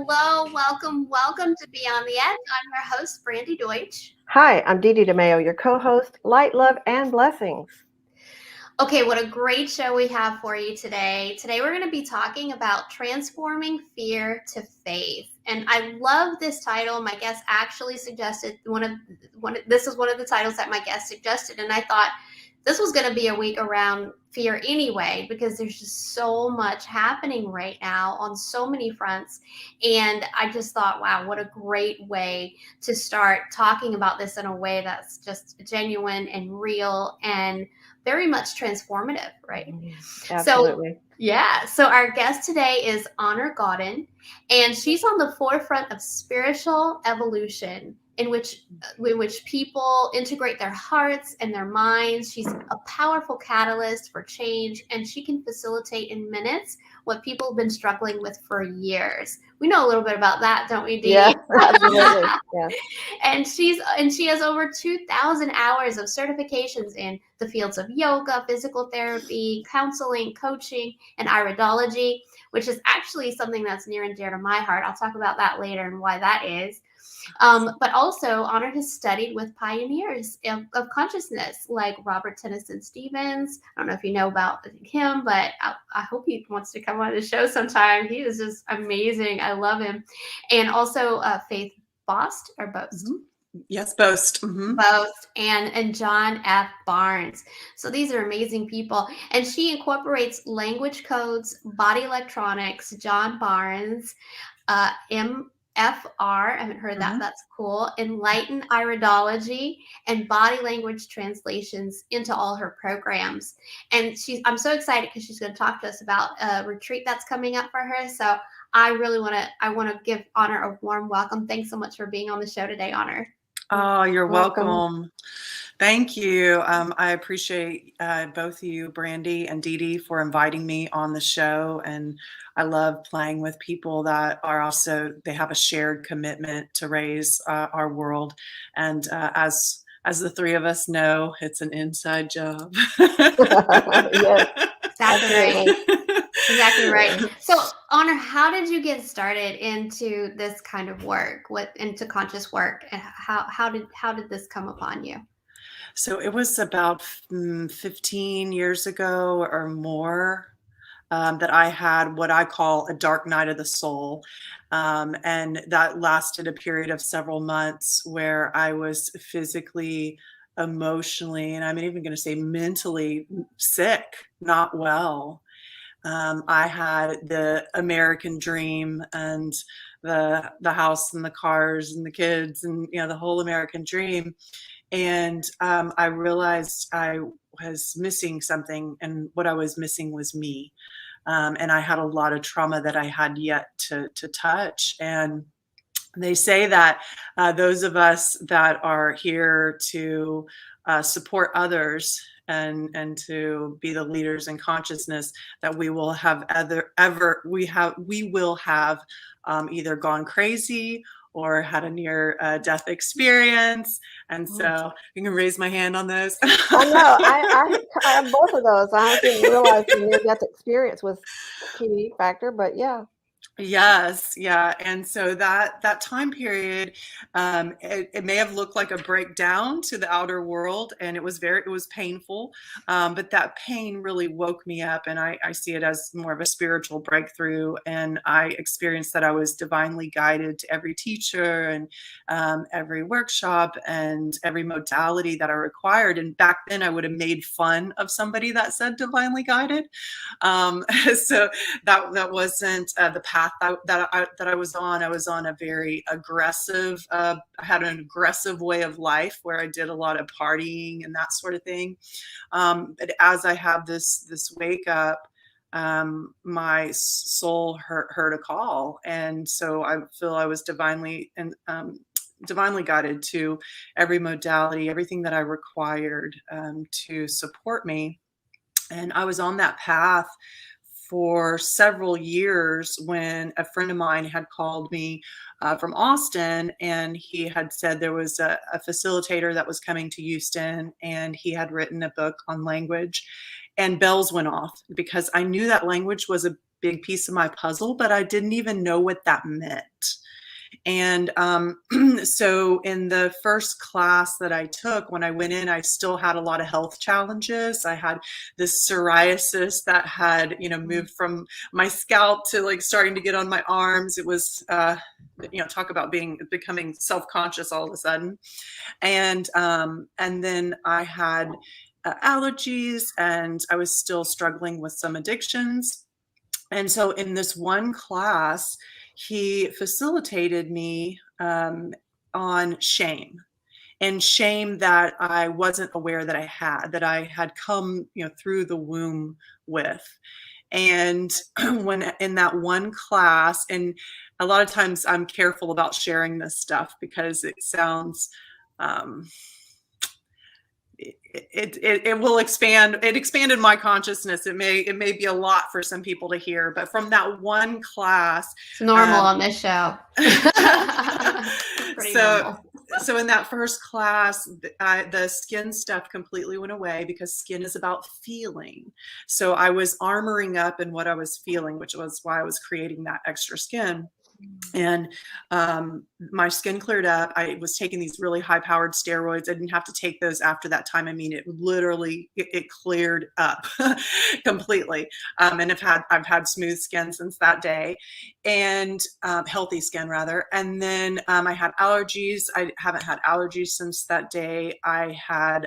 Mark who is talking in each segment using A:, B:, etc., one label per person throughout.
A: Hello, welcome to Beyond the Edge. I'm your host, Brandy Deutsch.
B: Hi, I'm Dee Dee DeMayo, your co-host. Light, love, and blessings.
A: Okay, what a great show we have for you today. Today we're going to be talking about transforming fear to faith. And I love this title. My guest actually suggested this is one of the titles that my guest suggested, and I thought this was going to be a week around fear anyway, because there's just so much happening right now on so many fronts. And I just thought, wow, what a great way to start talking about this in a way that's just genuine and real and very much transformative, right?
B: Absolutely.
A: So our guest today is Honor Godin, and she's on the forefront of spiritual evolution in which people integrate their hearts and their minds. She's a powerful catalyst for change, and she can facilitate in minutes what people have been struggling with for years. We know a little bit about that, don't we, Dee?
B: Yeah, absolutely. Yeah.
A: And she has over 2,000 hours of certifications in the fields of yoga, physical therapy, counseling, coaching, and iridology, which is actually something that's near and dear to my heart. I'll talk about that later and why that is. But also, Honor has studied with pioneers of consciousness like Robert Tennyson Stevens. I don't know if you know about him, but I hope he wants to come on the show sometime. He is just amazing. I love him. And also Faith Bost or Boast.
C: Mm-hmm. Yes, Boast. Mm-hmm.
A: Boast and John F. Barnes. So these are amazing people. And she incorporates language codes, body electronics, John Barnes, MFR, I haven't heard that. Mm-hmm. That's cool. Enlightened iridology and body language translations into all her programs. And I'm so excited because she's going to talk to us about a retreat that's coming up for her. So I really want to give Honor a warm welcome. Thanks so much for being on the show today, Honor.
C: Oh, you're welcome. Thank you. I appreciate both of you, Brandy and Dee Dee, for inviting me on the show. And I love playing with people that are also, they have a shared commitment to raise our world. And as the three of us know, it's an inside job.
B: Yes,
A: that's right. Exactly right. So, Honor, how did you get started into this kind of work, into conscious work, and how did this come upon you?
C: So it was about 15 years ago or more that I had what I call a dark night of the soul. And that lasted a period of several months where I was physically, emotionally, and I'm even going to say mentally sick, not well. I had the American dream and the house and the cars and the kids and the whole American dream. And I realized I was missing something, and what I was missing was me. And I had a lot of trauma that I had yet to touch. And they say that those of us that are here to support others and to be the leaders in consciousness, that we will have we will have either gone crazy or had a near death experience. And so you can raise my hand on those.
B: I know. I have both of those. I didn't realize the near death experience was a key factor, but yeah.
C: Yes. Yeah. And so that time period, it may have looked like a breakdown to the outer world, and it was painful. But that pain really woke me up, and I see it as more of a spiritual breakthrough. And I experienced that I was divinely guided to every teacher and every workshop and every modality that I required. And back then I would have made fun of somebody that said divinely guided. So that wasn't the path that I was on. I was on a very aggressive, I had an aggressive way of life where I did a lot of partying and that sort of thing. But as I have this wake up, my soul heard a call. And so I feel I was divinely guided to every modality, everything that I required to support me. And I was on that path for several years when a friend of mine had called me from Austin, and he had said there was a facilitator that was coming to Houston, and he had written a book on language, and bells went off because I knew that language was a big piece of my puzzle, but I didn't even know what that meant. And so in the first class that I took, when I went in, I still had a lot of health challenges. I had this psoriasis that had, moved from my scalp to like starting to get on my arms. It was, talk about becoming self-conscious all of a sudden. And then I had allergies, and I was still struggling with some addictions. And so in this one class, he facilitated me on shame, and shame that I wasn't aware that I had come, through the womb with. And when in that one class, and a lot of times I'm careful about sharing this stuff because it sounds, it will expand. It expanded my consciousness. It may be a lot for some people to hear, but from that one class,
A: it's normal on this show. Pretty normal.
C: So in that first class, the skin stuff completely went away, because skin is about feeling. So I was armoring up in what I was feeling, which was why I was creating that extra skin. And my skin cleared up. I was taking these really high-powered steroids. I didn't have to take those after that time. I mean, it literally it cleared up completely. And I've had smooth skin since that day, and healthy skin rather. And then I had allergies. I haven't had allergies since that day. I had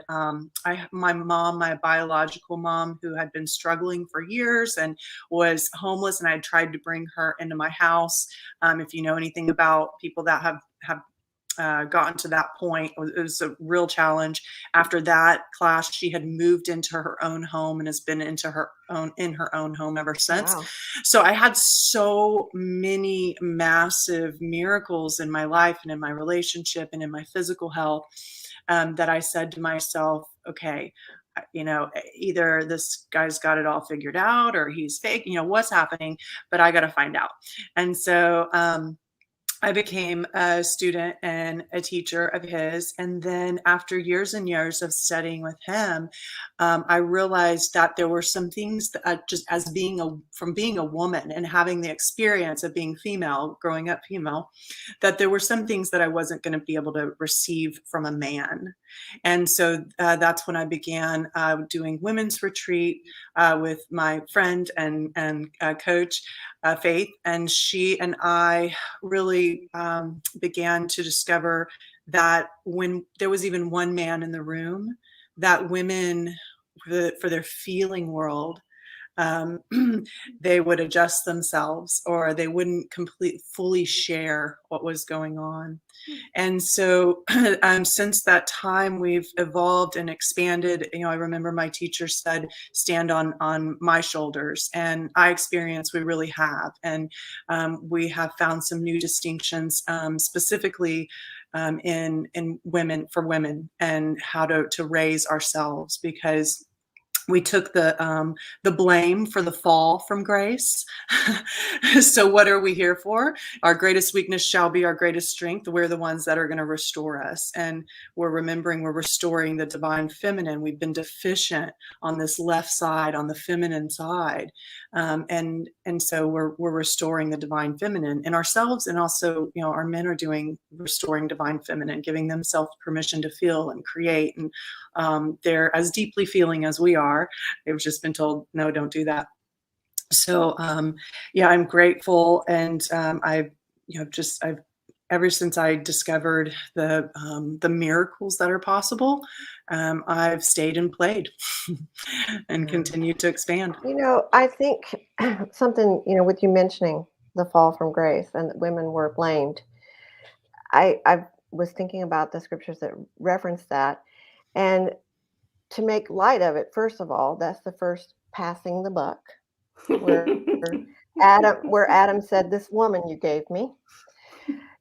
C: my mom, my biological mom, who had been struggling for years and was homeless, and I had tried to bring her into my house. If you know anything about people that have gotten to that point, it was a real challenge. After that class, she had moved into her own home and has been in her own home ever since.
B: Wow.
C: So I had so many massive miracles in my life and in my relationship and in my physical health, that I said to myself, okay, either this guy's got it all figured out or he's fake, what's happening, but I got to find out. And so I became a student and a teacher of his. And then after years and years of studying with him, I realized that there were some things that just as from being a woman and having the experience of being female, growing up female, that there were some things that I wasn't going to be able to receive from a man. And so that's when I began doing women's retreat with my friend and coach, Faith, and she and I really began to discover that when there was even one man in the room, that women, for their feeling world, they would adjust themselves, or they wouldn't fully share what was going on. And so since that time, we've evolved and expanded. I remember my teacher said, stand on my shoulders. And I experience we really have. And we have found some new distinctions, specifically in women, for women, and how to raise ourselves, because we took the blame for the fall from grace. So what are we here for? Our greatest weakness shall be our greatest strength. We're the ones that are going to restore us. And we're restoring the divine feminine. We've been deficient on this left side, on the feminine side. And so we're restoring the divine feminine in ourselves. And also, our men are restoring divine feminine, giving themselves permission to feel and create. And they're as deeply feeling as we are. They've just been told, no, don't do that. So, I'm grateful. And I've ever since I discovered the miracles that are possible, I've stayed and played and continued to expand.
B: I think something, with you mentioning the fall from grace and that women were blamed, I was thinking about the scriptures that reference that. And to make light of it, first of all, that's the first passing the buck, where Adam said, "This woman you gave me,"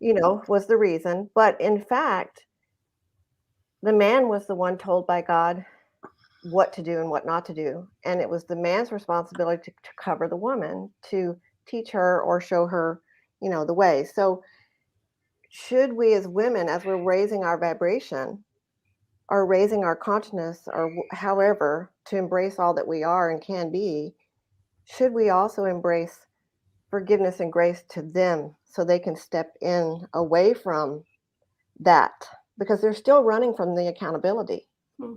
B: was the reason. But in fact, the man was the one told by God what to do and what not to do. And it was the man's responsibility to cover the woman, to teach her or show her, the way. So should we as women, as we're raising our vibration, or raising our consciousness, or however, to embrace all that we are and can be, should we also embrace forgiveness and grace to them so they can step in away from that because they're still running from the accountability?
A: Hmm.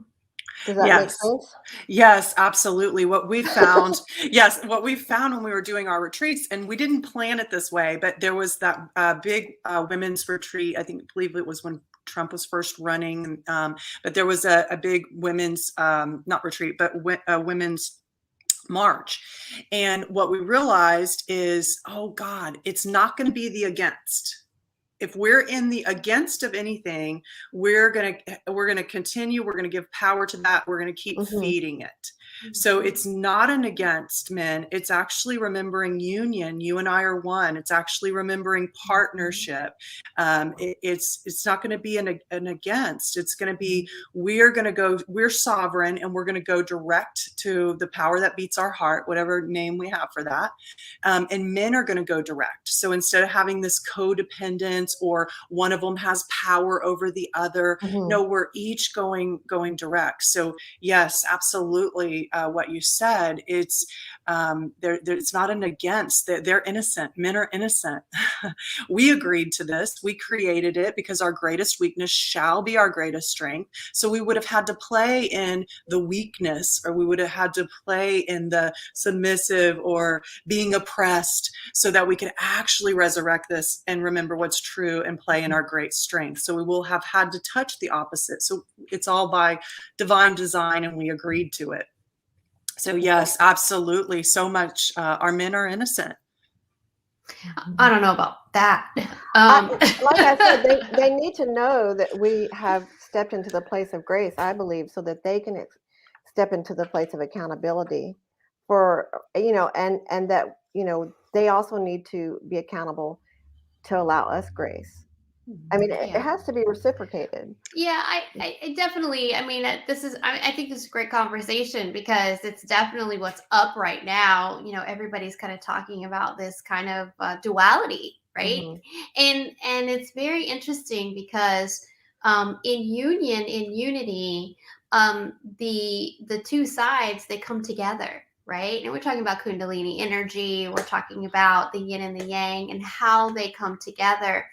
B: Does that make
C: Yes.
B: sense?
C: Yes, absolutely. What we found, yes, what we found when we were doing our retreats, and we didn't plan it this way, but there was that big women's retreat. Believe it was when Trump was first running. But there was a big women's, not retreat, but women's march. And what we realized is, oh God, it's not going to be the against. If we're in the against of anything, we're going to continue, we're going to give power to that, we're going to keep
B: Mm-hmm.
C: feeding it. So it's not an against, men. It's actually remembering union. You and I are one. It's actually remembering partnership. It's not going to be an against. It's going to be, we're sovereign, and we're going to go direct to the power that beats our heart, whatever name we have for that. And men are going to go direct. So instead of having this codependence or one of them has power over the other,
B: Mm-hmm.
C: no, we're each going direct. So yes, absolutely. What you said, it's it's not an against. They're innocent. Men are innocent. We agreed to this. We created it because our greatest weakness shall be our greatest strength. So we would have had to play in the weakness, or we would have had to play in the submissive or being oppressed, so that we could actually resurrect this and remember what's true and play in our great strength. So we will have had to touch the opposite. So it's all by divine design, and we agreed to it. So yes, absolutely. So much. Our men are innocent.
A: I don't know about that.
B: Like I said, they need to know that we have stepped into the place of grace, I believe, so that they can step into the place of accountability for, and that, they also need to be accountable to allow us grace. I mean, it
A: Yeah.
B: has to be reciprocated.
A: Yeah, I definitely, I mean, I think this is a great conversation because it's definitely what's up right now. Everybody's kind of talking about this kind of duality, right?
B: Hmm.
A: And it's very interesting because in unity, the two sides, they come together, right? And we're talking about Kundalini energy, we're talking about the yin and the yang and how they come together.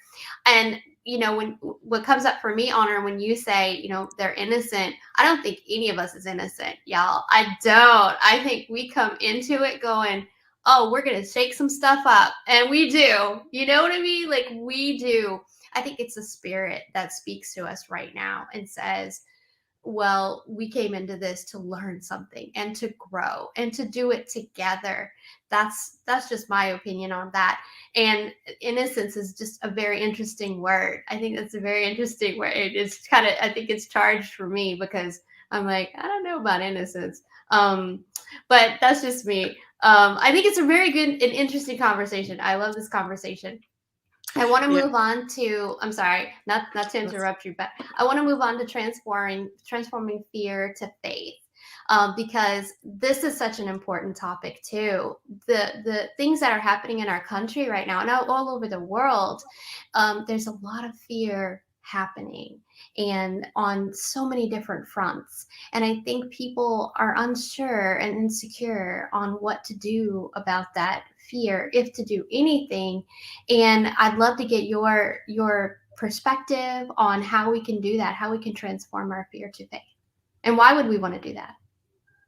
A: And when what comes up for me, Honor, when you say, they're innocent, I don't think any of us is innocent, y'all. I don't. I think we come into it going, oh, we're going to shake some stuff up. And we do. You know what I mean? Like, we do. I think it's the spirit that speaks to us right now and says, well, we came into this to learn something and to grow and to do it together. That's just my opinion on that. And innocence is just a very interesting word. I think that's a very interesting word. It's kind of, I think it's charged for me because I'm like, I don't know about innocence. But that's just me. I think it's a very good and interesting conversation. I love this conversation. I want to
C: Yeah.
A: move on to, I'm sorry, not to interrupt you, but I want to move on to transforming fear to faith. Because this is such an important topic too. The things that are happening in our country right now and all over the world, there's a lot of fear happening and on so many different fronts. And I think people are unsure and insecure on what to do about that fear, if to do anything. And I'd love to get your perspective on how we can do that, how we can transform our fear to faith. And why would we want to do that?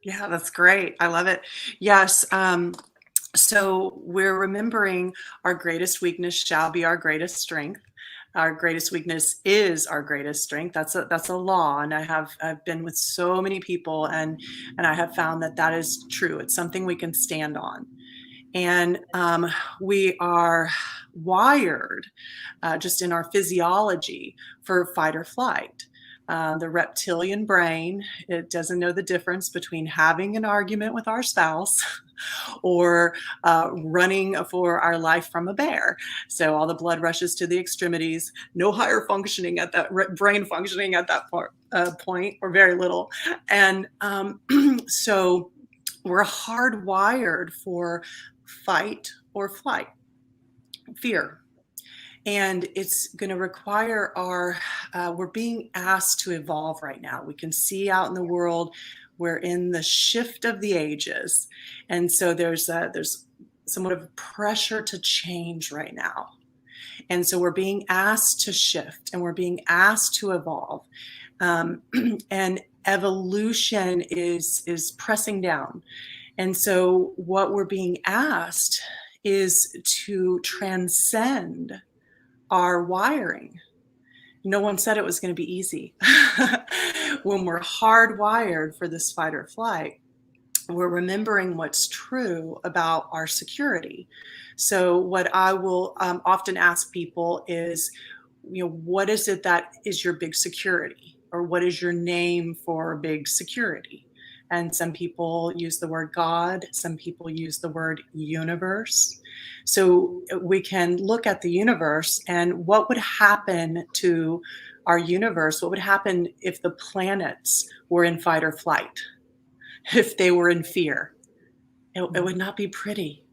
C: Yeah, that's great. I love it. Yes. So we're remembering our greatest weakness shall be our greatest strength. Our greatest weakness is our greatest strength. That's a law, and I've been with so many people, and I have found that is true. It's something we can stand on, and we are wired just in our physiology for fight or flight. The reptilian brain, it doesn't know the difference between having an argument with our spouse or running for our life from a bear. So all the blood rushes to the extremities, no higher functioning at that brain functioning at that point, or very little. And so we're hardwired for fight or flight, fear. And it's going to require we're being asked to evolve right now. We can see out in the world, We're in the shift of the ages. And so there's somewhat of pressure to change right now. And so we're being asked to shift and we're being asked to evolve. And evolution is pressing down. And so what we're being asked is to transcend our wiring. No one said it was going to be easy. When we're hardwired for this fight or flight, we're remembering what's true about our security. So what I will often ask people is, what is it that is your big security? Or what is your name for big security? And some people use the word God, some people use the word universe. So we can look at the universe and what would happen to our universe? What would happen if the planets were in fight or flight? If they were in fear? It would not be pretty.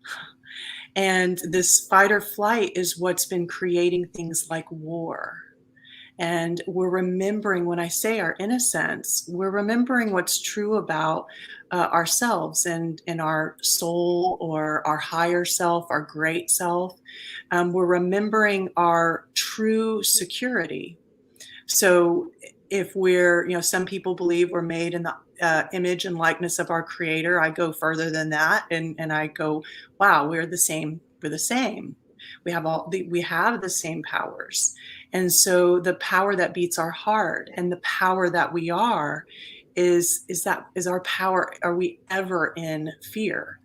C: And this fight or flight is what's been creating things like war. And we're remembering, when I say our innocence, we're remembering what's true about ourselves and our soul or our higher self, our great self. We're remembering our true security. So if some people believe we're made in the image and likeness of our creator. I go further than that. And I go, wow, we're the same. We're the same. We have the same powers. And so the power that beats our heart and the power that we are is our power. Are we ever in fear?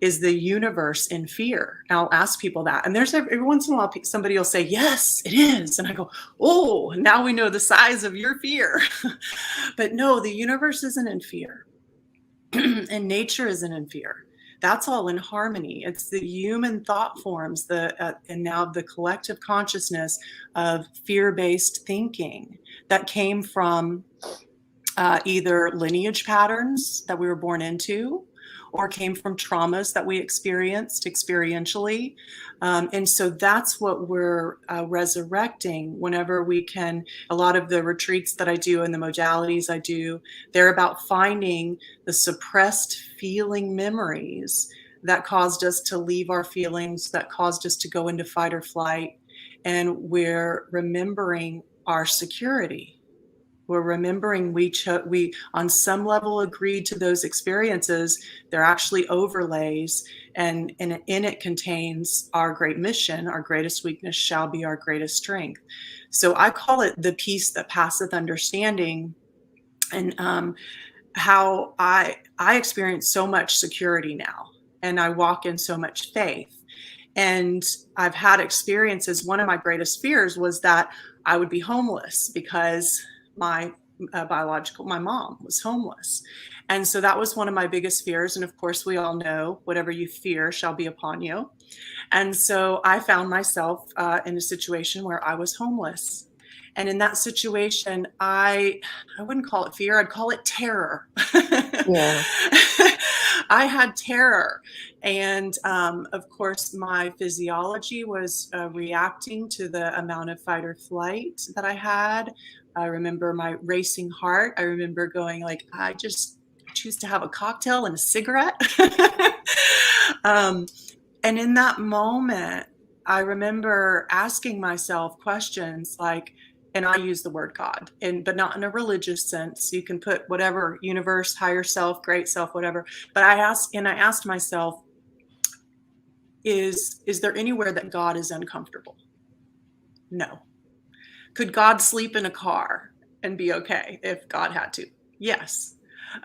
C: Is the universe in fear? And I'll ask people that. And there's every once in a while, somebody will say, yes, it is. And I go, oh, now we know the size of your fear. But no, the universe isn't in fear. And nature isn't in fear. That's all in harmony. It's the human thought forms, and now the collective consciousness of fear-based thinking that came from either lineage patterns that we were born into, or came from traumas that we experienced experientially. And so that's what we're resurrecting whenever we can. A lot of the retreats that I do and the modalities I do, they're about finding the suppressed feeling memories that caused us to leave our feelings, that caused us to go into fight or flight. And we're remembering our security. We're remembering we on some level agreed to those experiences. They're actually overlays, and in it contains our great mission. Our greatest weakness shall be our greatest strength. So I call it the peace that passeth understanding, and how I experience so much security now, and I walk in so much faith. And I've had experiences. One of my greatest fears was that I would be homeless because my mom was homeless. And so that was one of my biggest fears. And of course, we all know whatever you fear shall be upon you. And so I found myself in a situation where I was homeless. And in that situation, I wouldn't call it fear, I'd call it terror.
B: Yeah.
C: I had terror. And of course, my physiology was reacting to the amount of fight or flight that I had. I remember my racing heart. I remember going like, I just choose to have a cocktail and a cigarette. And in that moment, I remember asking myself questions like, and I use the word God, but not in a religious sense. You can put whatever, universe, higher self, great self, whatever. But I asked myself, is there anywhere that God is uncomfortable? No. Could God sleep in a car and be okay if God had to? Yes.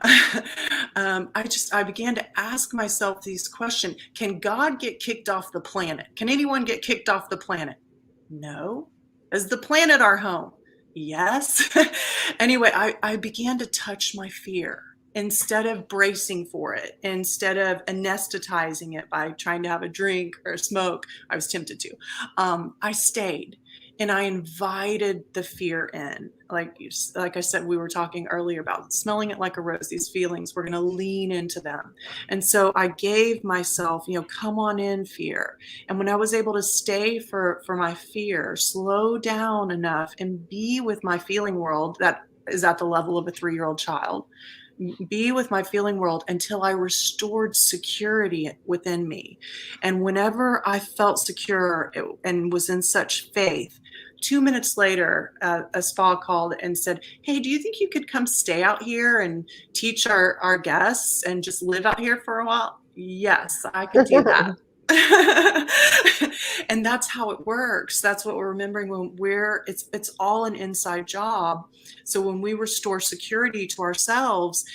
C: I began to ask myself these questions. Can God get kicked off the planet? Can anyone get kicked off the planet? No. Is the planet our home? Yes. Anyway, I began to touch my fear instead of bracing for it, instead of anesthetizing it by trying to have a drink or a smoke. I was tempted to. I stayed. And I invited the fear in. Like I said, we were talking earlier about smelling it like a rose, these feelings, we're going to lean into them. And so I gave myself, come on in, fear. And when I was able to stay for my fear, slow down enough and be with my feeling world that is at the level of a 3-year-old child. Be with my feeling world until I restored security within me. And whenever I felt secure and was in such faith, 2 minutes later, a spa called and said, "Hey, do you think you could come stay out here and teach our guests and just live out here for a while?" Yes, I could do that. And that's how it works. That's what we're remembering when it's all an inside job. So when we restore security to ourselves,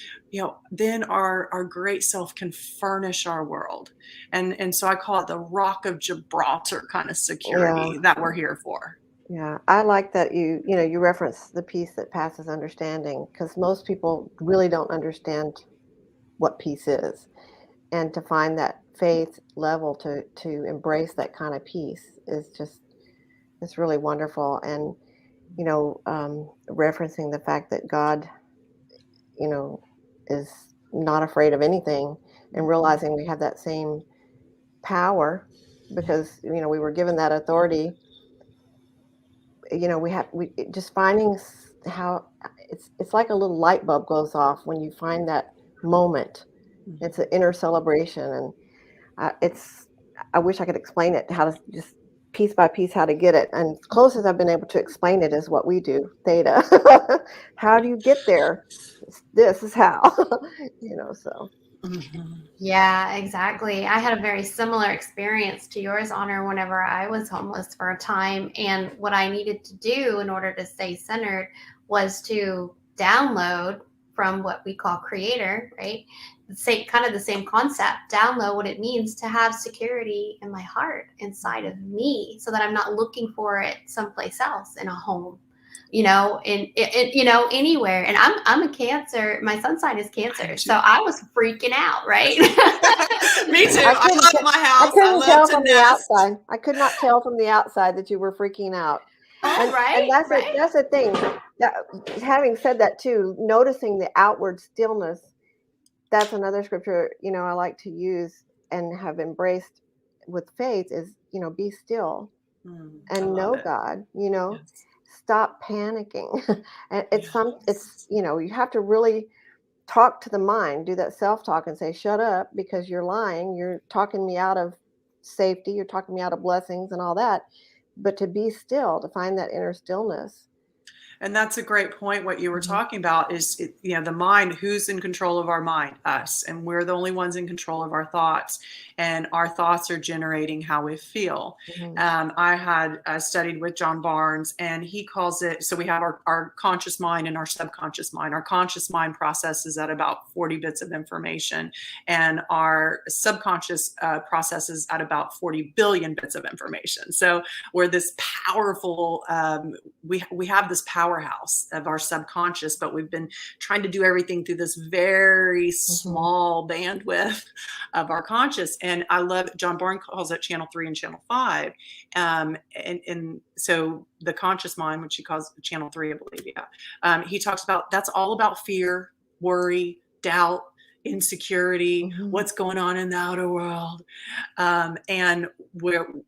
C: then our great self can furnish our world. And so I call it the Rock of Gibraltar kind of security that we're here for.
B: Yeah, I like that you reference the peace that passes understanding, because most people really don't understand what peace is, and to find that faith level to embrace that kind of peace is just, it's really wonderful. And referencing the fact that God is not afraid of anything, and realizing we have that same power because we were given that authority. We just finding how it's like a little light bulb goes off when you find that moment. It's an inner celebration, and I wish I could explain it, how to just piece by piece how to get it. And closest I've been able to explain it is what we do, theta. How do you get there? This is how. So.
A: Yeah, exactly. I had a very similar experience to yours, Honor, whenever I was homeless for a time. And what I needed to do in order to stay centered was to download from what we call creator, right? Kind of the same concept, download what it means to have security in my heart inside of me, so that I'm not looking for it someplace else in a home, anywhere. And I'm a Cancer. My sun sign is Cancer, so I was freaking out, right?
C: Me too. I love my house.
B: I couldn't tell from the
C: nest.
B: outside. I could not tell from the outside that you were freaking out. And that's the thing. Having said that too, noticing the outward stillness, that's another scripture I like to use and have embraced with faith is be still and know it. God. Yes. Stop panicking. And it's you have to really talk to the mind, do that self-talk and say, shut up, because you're lying. You're talking me out of safety. You're talking me out of blessings and all that. But to be still, to find that inner stillness.
C: And that's a great point. What you were talking about is, the mind. Who's in control of our mind? Us. And we're the only ones in control of our thoughts. And our thoughts are generating how we feel. I had studied with John Barnes, and he calls it, so we have our conscious mind and our subconscious mind. Our conscious mind processes at about 40 bits of information, and our subconscious processes at about 40 billion bits of information. So we're this powerful, we have this powerhouse of our subconscious, but we've been trying to do everything through this very small bandwidth of our conscious. And I love it. John Barnes calls it channel 3 and channel 5. And so the conscious mind, which he calls channel 3, I believe. Yeah. He talks about, that's all about fear, worry, doubt, insecurity, what's going on in the outer world. And when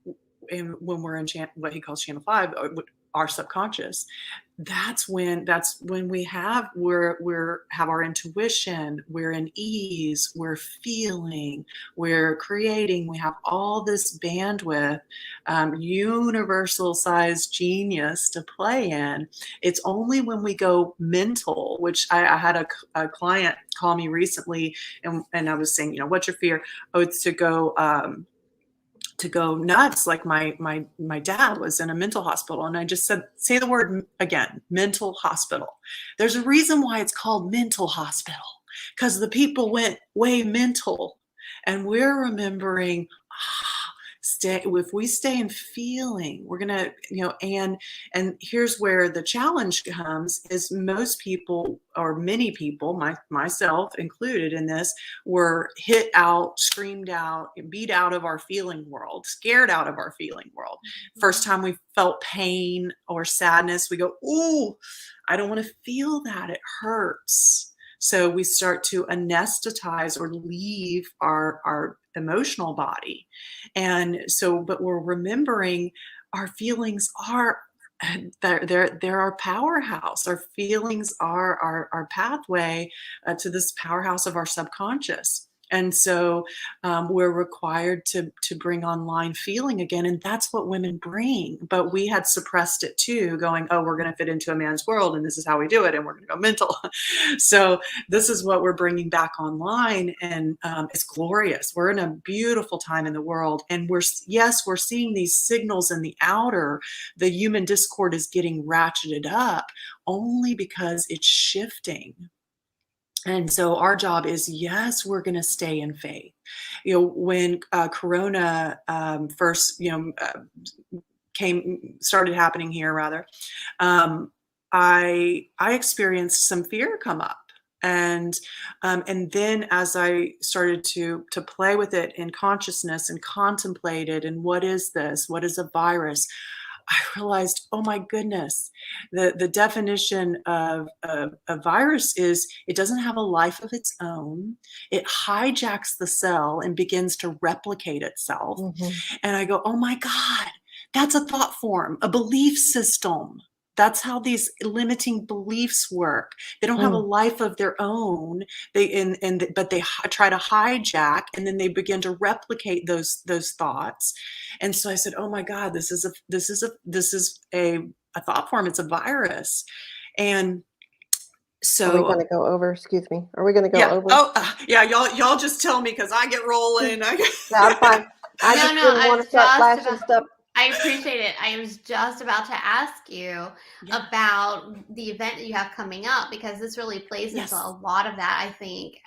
C: we're in what he calls channel 5, our subconscious, that's when we have our intuition, we're in ease, we're feeling, we're creating, we have all this bandwidth, universal size genius to play in. It's only when we go mental, which I had a client call me recently, and I was saying, what's your fear? Oh, it's to go nuts. Like my dad was in a mental hospital, and I just said, say the word again, mental hospital. There's a reason why it's called mental hospital, because the people went way mental, and we're remembering, if we stay in feeling, we're gonna, and here's where the challenge comes, is most people, or many people, myself included in this, were hit out, screamed out, beat out of our feeling world, scared out of our feeling world. First time we felt pain or sadness, we go, ooh, I don't want to feel that, it hurts. So we start to anesthetize or leave our emotional body. And so, but we're remembering our feelings are they're our powerhouse. Our feelings are our pathway to this powerhouse of our subconscious. And so we're required to bring online feeling again. And that's what women bring. But we had suppressed it too, going, oh, we're going to fit into a man's world and this is how we do it. And we're going to go mental. So this is what we're bringing back online. And it's glorious. We're in a beautiful time in the world. And we're seeing these signals in the outer. The human discord is getting ratcheted up only because it's shifting. And so our job is, yes, we're going to stay in faith. When Corona first, started happening here, rather, I experienced some fear come up. And then as I started to play with it in consciousness and contemplate it, and what is this? What is a virus? I realized, oh my goodness, the definition of a virus is it doesn't have a life of its own. It hijacks the cell and begins to replicate itself.
B: Mm-hmm.
C: And I go, oh my God, that's a thought form, a belief system. That's how these limiting beliefs work. They don't have a life of their own. But they try to hijack, and then they begin to replicate those thoughts. And so I said, "Oh my God, this is a thought form. It's a virus." And so
B: are we going to go over? Excuse me. Are we going to go over?
C: Oh, yeah. Y'all just tell me because I get rolling.
B: No, I'm fine. I just didn't want to start flashing stuff.
A: I appreciate it. I was just about to ask you about the event that you have coming up, because this really plays into a lot of that. I think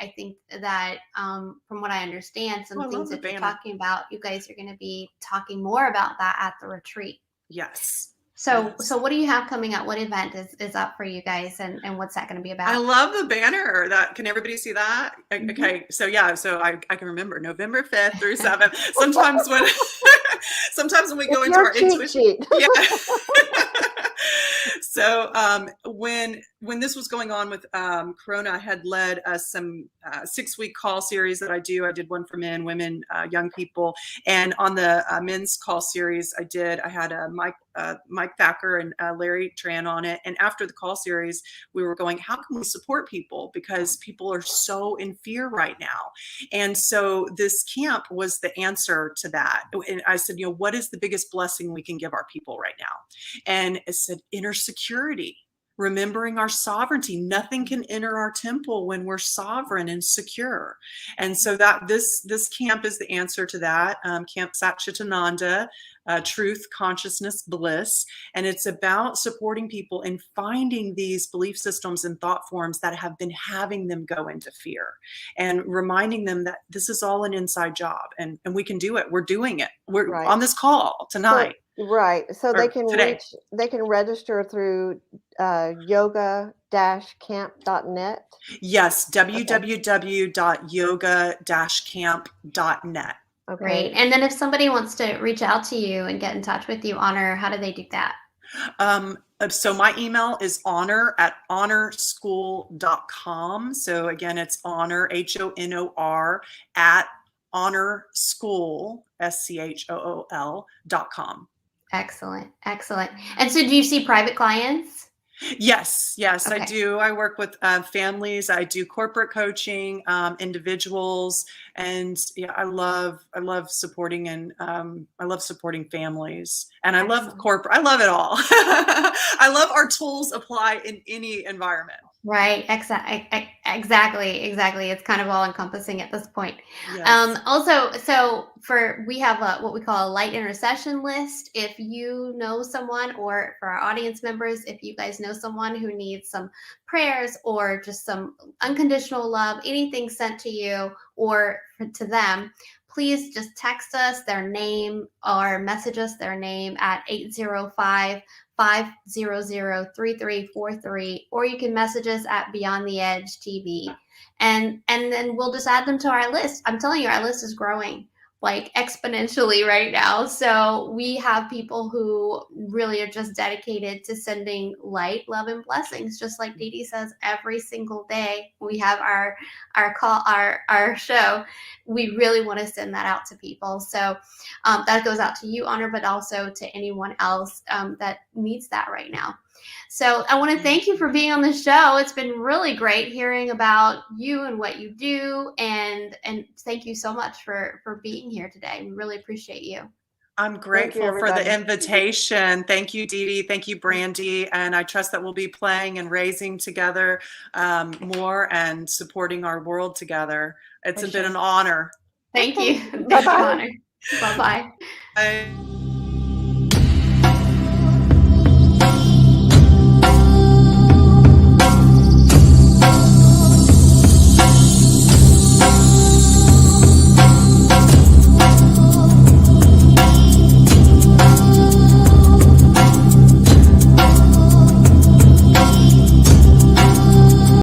A: that from what I understand, some things that you're talking about, you guys are going to be talking more about that at the retreat.
C: Yes.
A: So what do you have coming up? What event is up for you guys, and what's that going to be about?
C: I love the banner. Can everybody see that? Mm-hmm. Okay. So I can remember November 5th through 7th. Sometimes when we go into our intuition. Yeah. So when this was going on with Corona, I had led some 6-week call series that I do. I did one for men, women, young people. And on the men's call series I had Mike Thacker and Larry Tran on it. And after the call series, we were going, how can we support people? Because people are so in fear right now. And so this camp was the answer to that. And I said, what is the biggest blessing we can give our people right now? And it said inner security. Remembering our sovereignty. Nothing can enter our temple when we're sovereign and secure. And so that this camp is the answer to that. Camp Satchitananda, Truth, Consciousness, Bliss. And it's about supporting people in finding these belief systems and thought forms that have been having them go into fear, and reminding them that this is all an inside job, and we can do it. We're doing it. We're on this call tonight.
B: So they can register through yoga-camp.net.
C: Yes, www.yoga-camp.net.
B: Okay.
A: Great. And then if somebody wants to reach out to you and get in touch with you, Honor, how do they do that?
C: So my email is honor@honorschool.com. So again, it's honor, HONOR, at honorschool, SCHOOL.com.
A: Excellent. And so do you see private clients?
C: Yes,
A: Okay.
C: I do. I work with families. I do corporate coaching, individuals, and I love supporting, and I love supporting families, and I love corporate. I love it all. I love our tools apply in any environment.
A: Right. Exactly. It's kind of all encompassing at this point.
C: Yes.
A: Also, we have what we call a light intercession list. If you know someone, or for our audience members, if you guys know someone who needs some prayers or just some unconditional love, anything sent to you or to them, please just text us their name or message us their name at 805-500-3343, or you can message us at Beyond the Edge TV, and then we'll just add them to our list. I'm telling you, our list is growing. like exponentially right now. So we have people who really are just dedicated to sending light, love, and blessings, just like Dee Dee says every single day. We have our show. We really want to send that out to people. So that goes out to you, Honor, but also to anyone else that needs that right now. So I want to thank you for being on the show. It's been really great hearing about you and what you do, and thank you so much for being here today. We really appreciate you.
C: I'm
B: Thank you,
C: grateful for the
B: everybody.
C: invitation. Thank you, Dee Dee. Thank you, Brandy. And I trust that we'll be playing and raising together more and supporting our world together. It's
A: For
C: been
A: sure.
C: an honor.
A: Thank
B: Okay.
A: you. Thank you,
B: Bye-bye.
A: Honor. Bye-bye.
C: Bye.